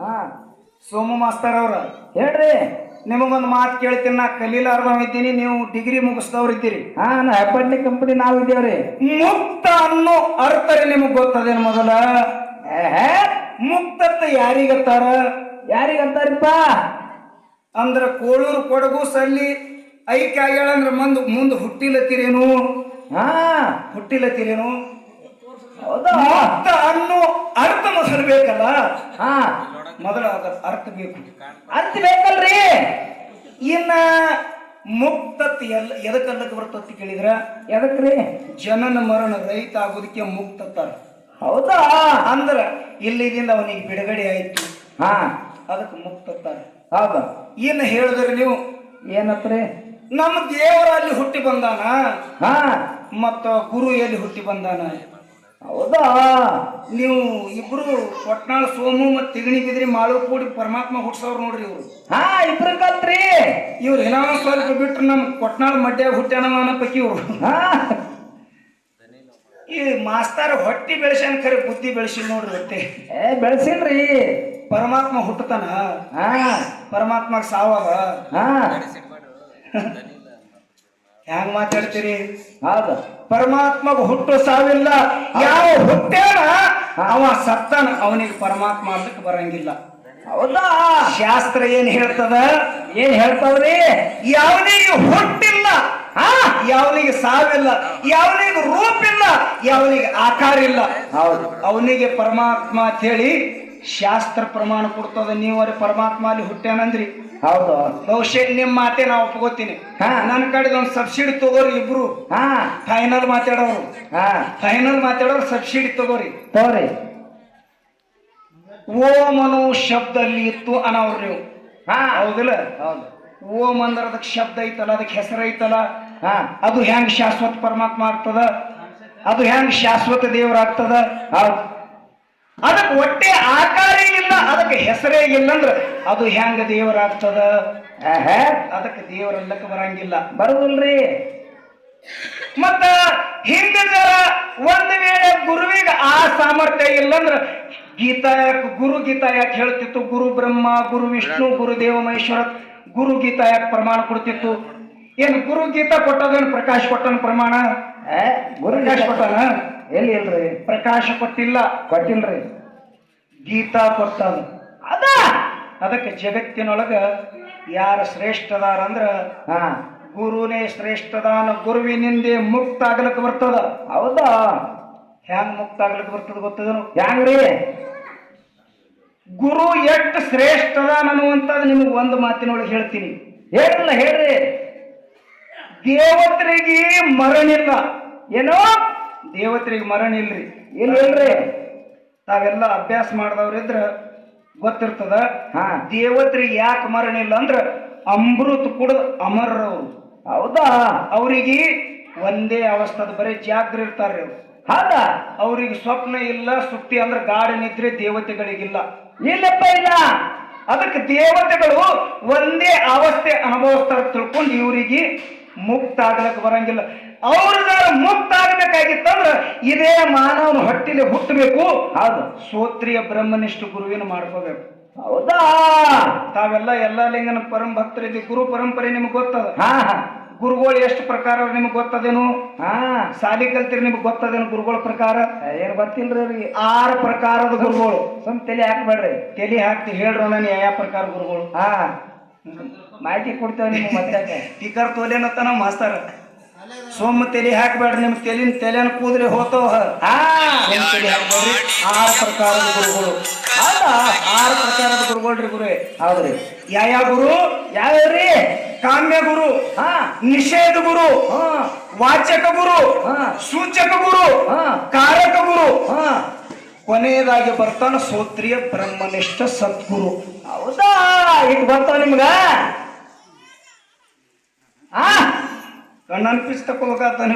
ಹಾ ಸೋಮು ಮಾಸ್ತರ್ ಅವ್ರ ಹೇಳ್ರಿ. ನಿಮಗೊಂದು ಮಾತು ಕೇಳ್ತೀನಿ. ನಾ ಕಲೀಲಾರ್ದವ್ ಇದ್ದೀನಿ, ನೀವು ಡಿಗ್ರಿ ಮುಗಿಸ್ದವ್ರು ಇದ್ದೀರಿ. ಹಾ ನಾ ಹೆಬ್ಬಟ್ಟಿ ಕಂಪನಿ ನಾವು ಇದ್ದೇವ್ರಿ. ಮುಕ್ತ ಅನ್ನೋ ಅರ್ಥ ನಿಮಗ್ ಗೊತ್ತದೇನು? ಮೊದಲ ಮುಕ್ತತ್ತ ಯಾರಿಗತ್ತಾರ? ಯಾರಿಗಂತಾರಿಪ್ಪ? ಅಂದ್ರ ಕೋಳೂರು ಕೊಡಗು ಸಲ್ಲಿ ಐಕ್ಯ ಆಗ್ಯಾಳ ಅಂದ್ರ ಮುಂದೆ ಹುಟ್ಟಿಲತ್ತೀರೇನು? ಹಾ ಹುಟ್ಟಿಲತ್ತೀರೇನು? ಹೌದಾ? ಮುಕ್ತ ಅನ್ನೋ ಅರ್ಥ ಮೊದಲು ಬೇಕಲ್ಲ. ಹಾ ಮೊದಲ ಅರ್ಥ ಬೇಕು. ಅರ್ಥ ಬೇಕಲ್ರಿ. ಇನ್ನ ಮುಕ್ತತ್ ಎದಕ್ಕಲ್ಲಕ್ಕೆ ಬರ್ತತಿ ಕೇಳಿದ್ರ? ಎದಕ್ರಿ? ಜನನ ಮರಣ ರಹಿತ ಆಗೋದಕ್ಕೆ ಮುಕ್ತತ್ತಾರ. ಹೌದಾ? ಅಂದ್ರ ಇಲ್ಲಿದಿಂದ ಅವನಿಗೆ ಬಿಡುಗಡೆ ಆಯ್ತು, ಹಾ ಅದಕ್ಕೆ ಮುಕ್ತತ್ತಾರ. ಹೌದಾ? ಇನ್ನು ಹೇಳಿದ್ರೆ ನೀವು ಏನತ್ರಿ? ನಮ್ಮ ದೇವರ ಅಲ್ಲಿ ಹುಟ್ಟಿ ಬಂದಾನ, ಹಾ ಮತ್ತ ಗುರು ಎಲ್ಲಿ ಹುಟ್ಟಿ ಬಂದಾನ? ಹೌದಾ? ನೀವು ಇಬ್ರು ಕೊಟ್ನಾಳ ಸೋಮು ಮತ್ ತಿಗಣಿ ಬಿದ್ರಿ ಮಾಳು ಕೂಡಿ ಪರಮಾತ್ಮ ಹುಟ್ಸವ್ರು ನೋಡ್ರಿ. ಇವ್ರು ಹಾ ಇಬ್ರು ಕಲ್ತ್ರಿ. ಇವ್ರು ಏನೋ ಸ್ವಲ್ಪ ಬಿಟ್ರು ನಮ್ ಕೊಟ್ನಾಳ ಮಡ್ಯಾಗ ಹುಟ್ಟ್ಯಾನ ಪೈಕಿ ಇವ್ರು. ಹಾ ಈ ಮಾಸ್ತಾರ ಹೊಟ್ಟಿ ಬೆಳೆಸ್ಯಾನ, ಖರೆ ಬುದ್ಧಿ ಬೆಳೆಸಿಲ್ ನೋಡ್ರಿ. ಹೊಟ್ಟೆ ಬೆಳೆಸಿಲ್ರಿ. ಪರಮಾತ್ಮ ಹುಟ್ಟತಾನ, ಹಾ ಪರಮಾತ್ಮ ಸಾವಾಗ ಹಾ ಹ್ಯಾಂಗ ಮಾತಾಡ್ತೀರಿ? ಹೌದು. ಪರಮಾತ್ಮಗ ಹುಟ್ಟು ಸಾವಿಲ್ಲ. ಯಾವ ಹುಟ್ಟ್ಯಾನ ಅವ ಸತ್ತಾನ, ಅವನಿಗೆ ಪರಮಾತ್ಮ ಅದಕ್ಕೆ ಬರಂಗಿಲ್ಲ. ಹೌದಾ? ಶಾಸ್ತ್ರ ಏನ್ ಹೇಳ್ತದ? ಏನ್ ಹೇಳ್ತಾವ್ರಿ? ಯಾವನಿಗೆ ಹುಟ್ಟಿಲ್ಲ, ಯಾವನಿಗೆ ಸಾವಿಲ್ಲ, ಯಾವನಿಗೆ ರೂಪಿಲ್ಲ, ಯಾವನಿಗೆ ಆಕಾರ ಇಲ್ಲ, ಹೌದು, ಅವನಿಗೆ ಪರಮಾತ್ಮ ಅಂತ ಹೇಳಿ ಶಾಸ್ತ್ರ ಪ್ರಮಾಣ ಕೊಡ್ತದ. ನೀವರೆ ಪರಮಾತ್ಮ ಅಲ್ಲಿ ಹುಟ್ಟ್ಯಾನಂದ್ರಿ. ಹೌದು. ಬಹುಶಃ ನಿಮ್ ಮಾತೆ ನಾ ಒಪ್ಕೋತೀನಿ. ನನ್ನ ಕಡೆ ಒಂದು ಸಬ್ಸಿಡಿ ತಗೋರಿ ಇಬ್ರು. ಹಾ ಫೈನಲ್ ಮಾತಾಡೋರು, ಹಾ ಫೈನಲ್ ಮಾತಾಡೋರು ಸಬ್ಸಿಡಿ ತಗೋರಿ. ತೋರಿ. ಓಂ ಅನ್ನೋ ಶಬ್ದ ಅಲ್ಲಿ ಇತ್ತು ಅನ್ನೋರು ನೀವು. ಹಾ ಹೌದಿಲ್ಲ? ಹೌದು. ಓಂ ಅಂದ್ರ ಅದಕ್ಕೆ ಶಬ್ದ ಐತಲ್ಲ, ಅದಕ್ಕೆ ಹೆಸರು ಐತಲ್ಲ. ಹಾ ಅದು ಹೆಂಗ್ ಶಾಶ್ವತ ಪರಮಾತ್ಮ ಆಗ್ತದ? ಅದು ಹೆಂಗ್ ಶಾಶ್ವತ ದೇವರಾಗ್ತದ? ಹೌದು. ಅದಕ್ಕೆ ಒಟ್ಟೆ ಆಕಾರ ಇಲ್ಲ, ಅದಕ್ಕೆ ಹೆಸರೇ ಇಲ್ಲ ಅಂದ್ರ ಅದು ಹೆಂಗ ದೇವರಾಗ್ತದ? ಅದಕ್ಕೆ ದೇವರೆಲ್ಲಕ್ಕೆ ಬರಂಗಿಲ್ಲ, ಬರುದಿಲ್ರಿ. ಮತ್ತ ಹಿಂಗ ಒಂದ್ ವೇಳೆ ಗುರುವಿಗೆ ಆ ಸಾಮರ್ಥ್ಯ ಇಲ್ಲಂದ್ರ ಗೀತಾ ಯಾಕೆ ಗುರು ಗೀತಾ ಯಾಕೆ ಹೇಳ್ತಿತ್ತು? ಗುರು ಬ್ರಹ್ಮ, ಗುರು ವಿಷ್ಣು, ಗುರು ದೇವ ಮಹೇಶ್ವರ, ಗುರು ಗೀತಾ ಯಾಕೆ ಪ್ರಮಾಣ ಕೊಡ್ತಿತ್ತು? ಏನ್ ಗುರು ಗೀತಾ ಕೊಟ್ಟದೇನು ಪ್ರಕಾಶ್ ಕೊಟ್ಟನ ಪ್ರಮಾಣ? ಪ್ರಕಾಶ್ ಕೊಟ್ಟನ? ಎಲ್ಲಿ ಇಲ್ರಿ, ಪ್ರಕಾಶ ಕೊಟ್ಟಿಲ್ಲ, ಕೊಟ್ಟಿಲ್ರಿ. ಗೀತಾ ಕೊಟ್ಟದ. ಅದಕ್ಕೆ ಜಗತ್ತಿನೊಳಗ ಯಾರು ಶ್ರೇಷ್ಠದಾರ ಅಂದ್ರ ಹಾ ಗುರುನೇ ಶ್ರೇಷ್ಠದಾನ. ಗುರುವಿನಿಂದೆ ಮುಕ್ತ ಆಗ್ಲಕ್ ಬರ್ತದ. ಹೌದಾ? ಹ್ಯಾಂಗ ಮುಕ್ತ ಆಗ್ಲಕ್ ಬರ್ತದ ಗೊತ್ತದನು? ಹ್ಯಾಂಗ್ರಿ? ಗುರು ಎಷ್ಟು ಶ್ರೇಷ್ಠದಾನ ಅನ್ನುವಂಥದ್ದು ನಿಮಗೆ ಒಂದು ಮಾತಿನೊಳಗೆ ಹೇಳ್ತೀನಿ. ಹೇಳಿಲ್ಲ, ಹೇಳ್ರಿ. ದೇವತರಿಗೆ ಮರಣಿಲ್ಲ. ಏನೋ ದೇವತರಿಗೆ ಮರಣ ಇಲ್ರಿ. ಇಲ್ರಿ. ತಾವೆಲ್ಲ ಅಭ್ಯಾಸ ಮಾಡಿದವ್ರಿದ್ರ ಗೊತ್ತಿರ್ತದ. ಹಾ ದೇವತರಿಗೆ ಯಾಕೆ ಮರಣ ಇಲ್ಲ ಅಂದ್ರ ಅಮೃತ ಕುಡಿದ ಅಮರರವರು. ಹೌದಾ? ಅವ್ರಿಗೆ ಒಂದೇ ಅವಸ್ಥದ ಬರೀ ಜಾಗ್ರ ಇರ್ತಾರ್ರಿ ಅವ್ರು. ಹೌದಾ? ಅವ್ರಿಗೆ ಸ್ವಪ್ನ ಇಲ್ಲ, ಸುಪ್ತಿ ಅಂದ್ರ ಗಾಢ ನಿದ್ರೆ ದೇವತೆಗಳಿಗಿಲ್ಲ. ಇಲ್ಲಪ್ಪ, ಇಲ್ಲ. ಅದಕ್ಕೆ ದೇವತೆಗಳು ಒಂದೇ ಅವಸ್ಥೆ ಅನುಭವಿಸ್ತಾರ ತಿಳ್ಕೊಂಡು ಇವರಿಗೆ ಮುಕ್ತ ಆಗ್ಲಕ್ಕೆ ಬರಂಗಿಲ್ಲ. ಅವ್ರದ ಮುಕ್ತ ಆಗ್ಬೇಕಾಗಿತ್ತಂದ್ರ ಇದೇ ಮಾನವನ ಹೊಟ್ಟಿಲೆ ಹುಟ್ಟಬೇಕು. ಹೌದು. ಸೋತ್ರಿಯ ಬ್ರಹ್ಮನಿಷ್ಠ ಗುರುವಿನ ಮಾಡ್ಕೋಬೇಕು. ಹೌದಾ? ತಾವೆಲ್ಲ ಎಲ್ಲಾ ಲಿಂಗನ ಪರಂ ಭಕ್ತರಿದ್ದಿ. ಗುರು ಪರಂಪರೆ ನಿಮ್ಗೆ ಗೊತ್ತದ. ಹಾ ಗುರುಗಳು ಎಷ್ಟು ಪ್ರಕಾರ ನಿಮ್ಗೆ ಗೊತ್ತದೇನು? ಹಾ ಸಾಲಿ ಕಲ್ತಿರಿ, ನಿಮ್ಗೆ ಗೊತ್ತದೇನು ಗುರುಗಳ ಪ್ರಕಾರ? ಏನ್ ಗೊತ್ತಿಲ್ರಿ ಅವ್ರಿಗೆ. 6 ಪ್ರಕಾರದ ಗುರುಗಳು. ಸುಮ್ ತಲೆ ಹಾಕ್ಬೇಡ್ರಿ. ತಲೆ ಹಾಕ್ತಿ ಹೇಳ್ರು ನಾನು ಯಾವ ಪ್ರಕಾರ ಗುರುಗಳು. ಹಾ ಮಾಹಿತಿ ಕೊಡ್ತೇವೆ ನಿಮ್ಗೆ ಮತ್ತೆ. ಟಿಕರ್ ತೋಲೇನತ್ತ ನಮ್ಮ ಮಾಸ್ತರ. ಸೋಮ ತಲೆ ಹಾಕ್ಬೇಡ್ರಿ, ನಿಮ್ ತಲೆನ ಕೂದ್ರಿ ಹೋತವ. ತಲೆ ಹಾಕ್ಬೇಡ್ರಿ. 6 ಪ್ರಕಾರದ ಗುರುಗಳು. ಹೌದಾ? 6 ಪ್ರಕಾರದ ಗುರುಗಳ್ರಿ. ಗುರುವೇ ಹೌದ್ರಿ. ಯಾವ ಗುರು? ಯಾವ್ಯಾವ್ರಿ? ಕಾಮ್ಯ ಗುರು, ಹಾ ನಿಷೇಧ ಗುರು, ವಾಚಕ ಗುರು, ಸೂಚಕ ಗುರು, ಕಾರಕ ಗುರು, ಕೊನೆಯದಾಗಿ ಬರ್ತಾನ ಸೋತ್ರಿಯ ಬ್ರಹ್ಮನಿಷ್ಠ ಸದ್ಗುರು. ಹೌದಾ? ಈಗ ಬರ್ತಾವ ನಿಮ್ಗ? ಕಣ್ಣನ್ಪಿಸ್ ತಕೋಬೇಕಾಗ್ತಾನೆ.